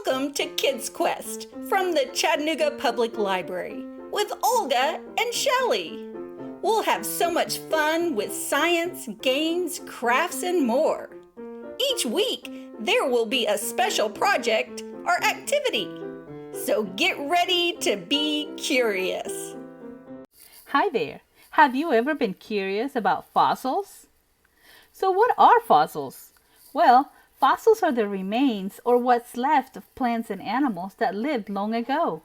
Welcome to KidsQuest from the Chattanooga Public Library with Olga and Shelley. We'll have so much fun with science, games, crafts, and more. Each week, there will be a special project or activity. So get ready to be curious. Hi there. Have you ever been curious about fossils? So what are fossils? Well, fossils are the remains or what's left of plants and animals that lived long ago.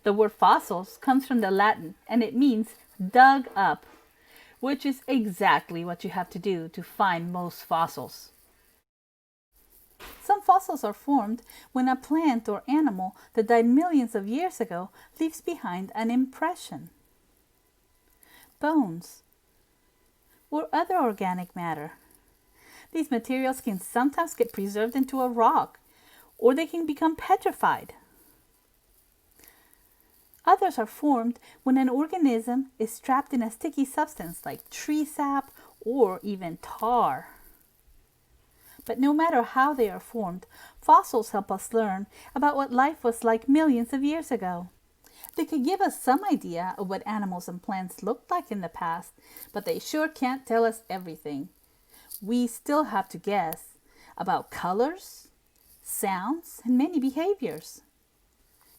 The word fossils comes from the Latin and it means dug up, which is exactly what you have to do to find most fossils. Some fossils are formed when a plant or animal that died millions of years ago leaves behind an impression. Bones or other organic matter. These materials can sometimes get preserved into a rock, or they can become petrified. Others are formed when an organism is trapped in a sticky substance like tree sap or even tar. But no matter how they are formed, fossils help us learn about what life was like millions of years ago. They could give us some idea of what animals and plants looked like in the past, but they sure can't tell us everything. We still have to guess about colors, sounds, and many behaviors.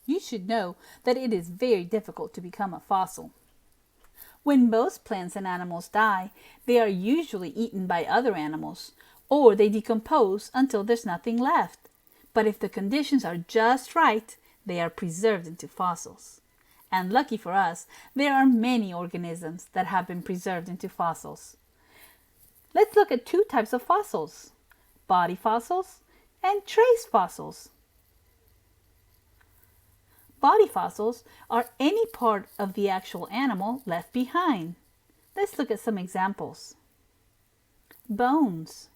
You should know that it is very difficult to become a fossil. When most plants and animals die, they are usually eaten by other animals, or they decompose until there's nothing left. But if the conditions are just right, they are preserved into fossils. And lucky for us, there are many organisms that have been preserved into fossils. Let's look at two types of fossils, body fossils and trace fossils. Body fossils are any part of the actual animal left behind. Let's look at some examples. Bones,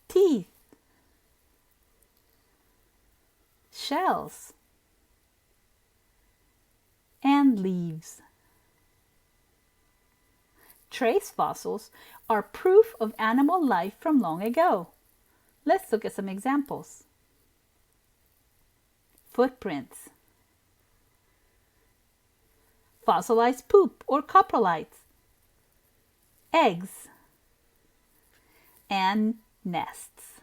teeth, shells, and leaves. Trace fossils are proof of animal life from long ago. Let's look at some examples. Footprints, fossilized poop or coprolites, eggs, and nests.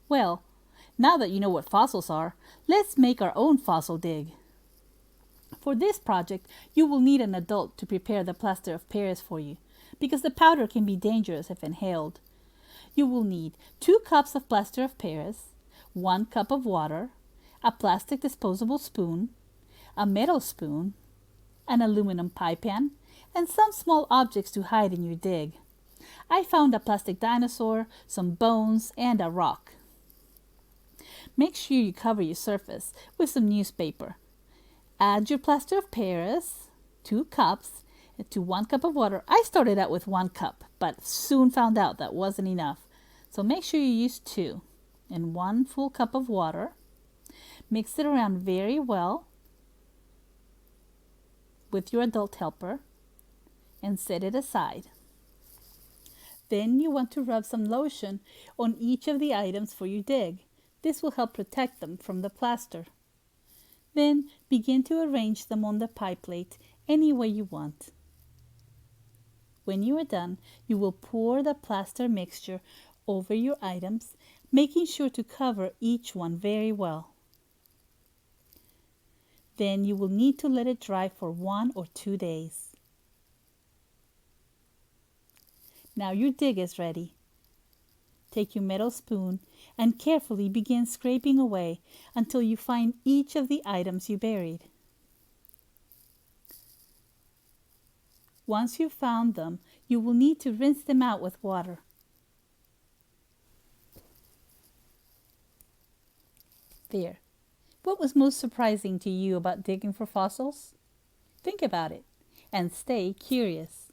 Well, now that you know what fossils are, let's make our own fossil dig. For this project, you will need an adult to prepare the plaster of Paris for you, because the powder can be dangerous if inhaled. You will need 2 cups of plaster of Paris, 1 cup of water, a plastic disposable spoon, a metal spoon, an aluminum pie pan, and some small objects to hide in your dig. I found a plastic dinosaur, some bones, and a rock. Make sure you cover your surface with some newspaper. Add your plaster of Paris, 2 cups, to 1 cup of water. I started out with 1 cup, but soon found out that wasn't enough. So make sure you use 2 and 1 full cup of water. Mix it around very well with your adult helper and set it aside. Then you want to rub some lotion on each of the items for your dig. This will help protect them from the plaster. Then begin to arrange them on the pie plate any way you want. When you are done, you will pour the plaster mixture over your items, making sure to cover each one very well. Then you will need to let it dry for 1 or 2 days. Now your dig is ready. Take your metal spoon and carefully begin scraping away until you find each of the items you buried. Once you've found them, you will need to rinse them out with water. There. What was most surprising to you about digging for fossils? Think about it and stay curious.